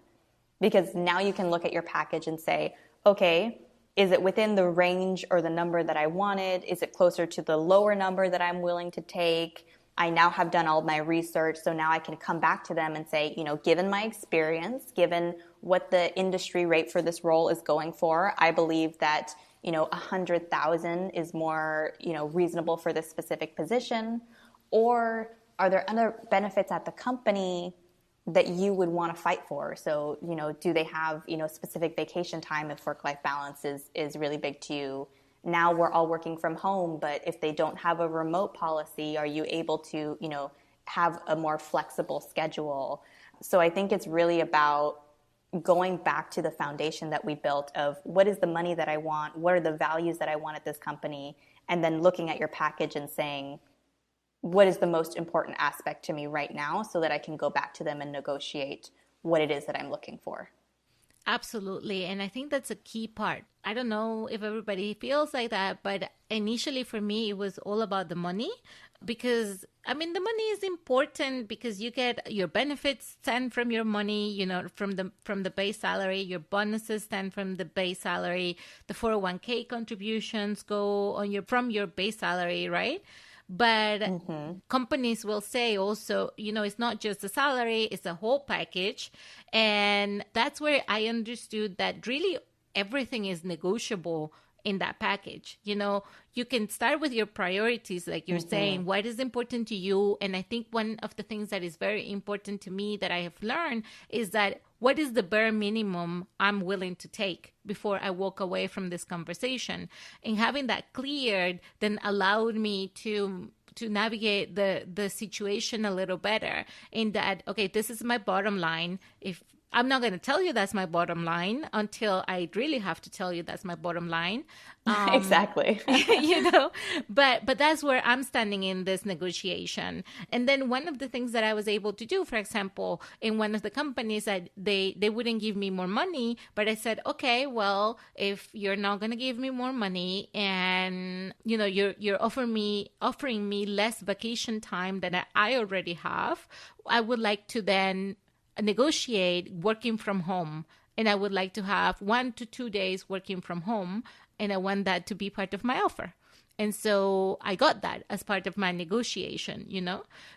because now you can look at your package and say, okay, is it within the range or the number that I wanted? Is it closer to the lower number that I'm willing to take? I now have done all of my research, so now I can come back to them and say, given my experience, given what the industry rate for this role is going for, I believe that, 100,000 is more, reasonable for this specific position. Or are there other benefits at the company that you would want to fight for? So, do they have, specific vacation time if work-life balance is really big to you? Now we're all working from home, but if they don't have a remote policy, are you able to, have a more flexible schedule? So I think it's really about going back to the foundation that we built of what is the money that I want? What are the values that I want at this company? And then looking at your package and saying, what is the most important aspect to me right now so that I can go back to them and negotiate what it is that I'm looking for. Absolutely. And I think that's a key part. I don't know if everybody feels like that, but initially for me, it was all about the money because, the money is important because you get your benefits stem from your money, from the base salary, your bonuses stem from the base salary, the 401k contributions go from your base salary, right? But companies will say also, it's not just the salary, it's a whole package. And that's where I understood that really everything is negotiable in that package. You can start with your priorities, like you're saying, what is important to you? And I think one of the things that is very important to me that I have learned is that what is the bare minimum I'm willing to take before I walk away from this conversation? And having that cleared then allowed me to navigate the situation a little better in that, okay, this is my bottom line. If I'm not going to tell you that's my bottom line until I really have to tell you that's my bottom line. Exactly. But that's where I'm standing in this negotiation. And then one of the things that I was able to do, for example, in one of the companies that they wouldn't give me more money, but I said, okay, well, if you're not going to give me more money and, you're offering me less vacation time than I already have, I would like to then negotiate working from home, and I would like to have 1 to 2 days working from home, and I want that to be part of my offer. And so I got that as part of my negotiation,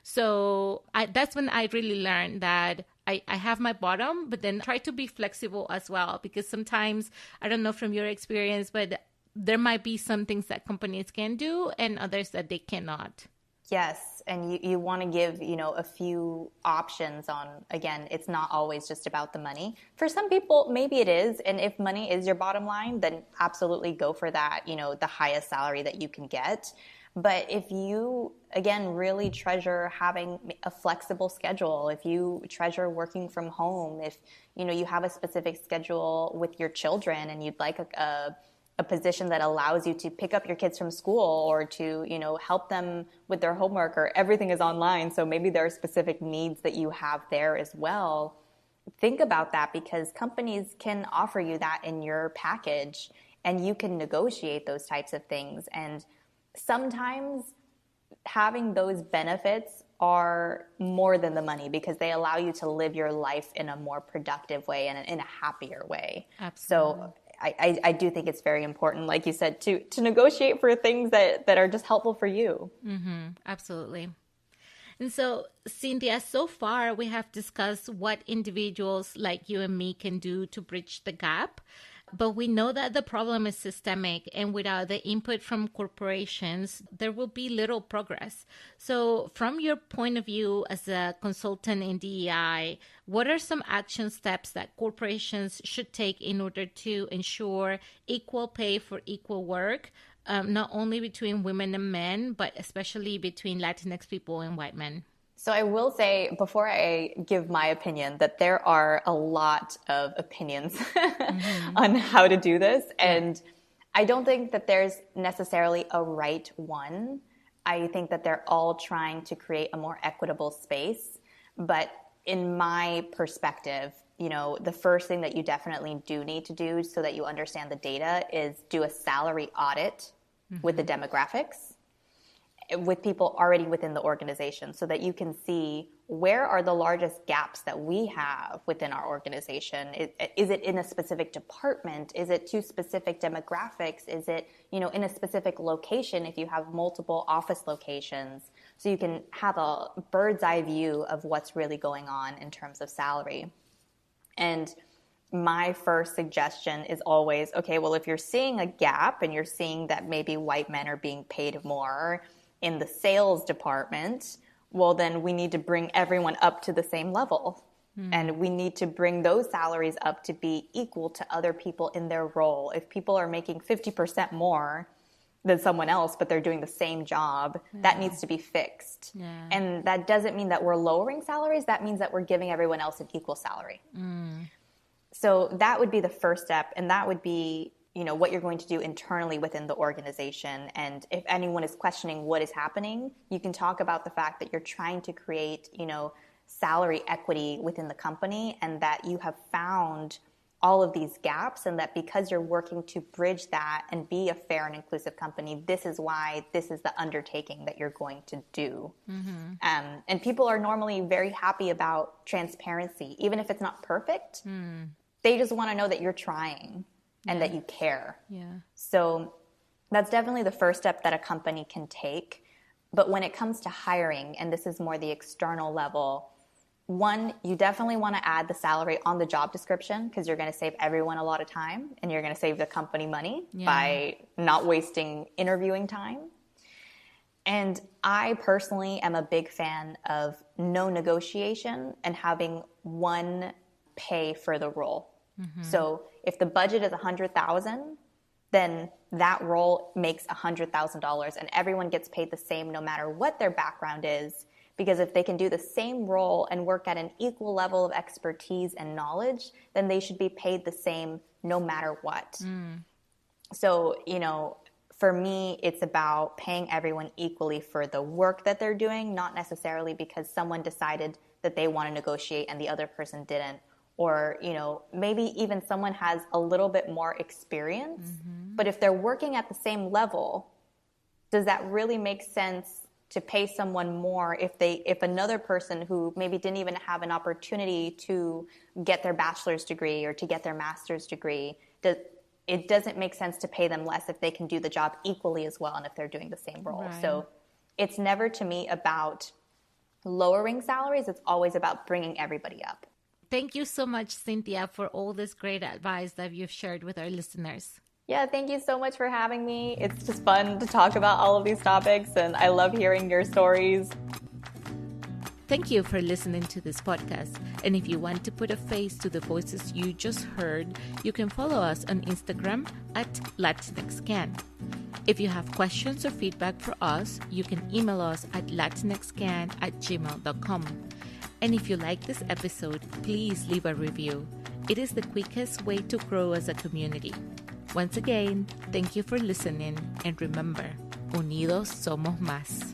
So that's when I really learned that I have my bottom, but then try to be flexible as well, because sometimes, I don't know from your experience, but there might be some things that companies can do and others that they cannot. Yes, and you want to give, a few options on, again, it's not always just about the money. For some people, maybe it is, and if money is your bottom line, then absolutely go for that, the highest salary that you can get. But if you, again, really treasure having a flexible schedule, if you treasure working from home, if, you have a specific schedule with your children and you'd like a position that allows you to pick up your kids from school or to, help them with their homework, or everything is online. So maybe there are specific needs that you have there as well. Think about that, because companies can offer you that in your package and you can negotiate those types of things. And sometimes having those benefits are more than the money because they allow you to live your life in a more productive way and in a happier way. Absolutely. So I do think it's very important, like you said, to negotiate for things that are just helpful for you. Mm-hmm. Absolutely. And so, Cynthia, so far we have discussed what individuals like you and me can do to bridge the gap. But we know that the problem is systemic, and without the input from corporations, there will be little progress. So, from your point of view as a consultant in DEI, what are some action steps that corporations should take in order to ensure equal pay for equal work, not only between women and men, but especially between Latinx people and white men? So I will say, before I give my opinion, that there are a lot of opinions on how to do this. And I don't think that there's necessarily a right one. I think that they're all trying to create a more equitable space. But in my perspective, the first thing that you definitely do need to do so that you understand the data is do a salary audit with the demographics, with people already within the organization, so that you can see where are the largest gaps that we have within our organization. Is it in a specific department? Is it to specific demographics? Is it, in a specific location if you have multiple office locations? So you can have a bird's eye view of what's really going on in terms of salary. And my first suggestion is always, okay, well, if you're seeing a gap and you're seeing that maybe white men are being paid more in the sales department, well, then we need to bring everyone up to the same level. And we need to bring those salaries up to be equal to other people in their role. If people are making 50% more than someone else, but they're doing the same job, that needs to be fixed. And that doesn't mean that we're lowering salaries. That means that we're giving everyone else an equal salary. So that would be the first step. And that would be what you're going to do internally within the organization. And if anyone is questioning what is happening, you can talk about the fact that you're trying to create, salary equity within the company, and that you have found all of these gaps, and that because you're working to bridge that and be a fair and inclusive company, this is why this is the undertaking that you're going to do. And people are normally very happy about transparency, even if it's not perfect. They just want to know that you're trying. And that you care. So that's definitely the first step that a company can take. But when it comes to hiring, and this is more the external level, one, you definitely want to add the salary on the job description, because you're going to save everyone a lot of time, and you're going to save the company money by not wasting interviewing time. And I personally am a big fan of no negotiation and having one pay for the role. So if the budget is $100,000, then that role makes $100,000, and everyone gets paid the same no matter what their background is, because if they can do the same role and work at an equal level of expertise and knowledge, then they should be paid the same no matter what. So, for me, it's about paying everyone equally for the work that they're doing, not necessarily because someone decided that they want to negotiate and the other person didn't. Or, maybe even someone has a little bit more experience, but if they're working at the same level, does that really make sense to pay someone more if another person who maybe didn't even have an opportunity to get their bachelor's degree or to get their master's degree, it doesn't make sense to pay them less if they can do the job equally as well and if they're doing the same role. So it's never, to me, about lowering salaries. It's always about bringing everybody up. Thank you so much, Cynthia, for all this great advice that you've shared with our listeners. Yeah, thank you so much for having me. It's just fun to talk about all of these topics, and I love hearing your stories. Thank you for listening to this podcast. And if you want to put a face to the voices you just heard, you can follow us on Instagram at LatinxCan. If you have questions or feedback for us, you can email us at latinxcan@gmail.com. And if you like this episode, please leave a review. It is the quickest way to grow as a community. Once again, thank you for listening, and remember, unidos somos más.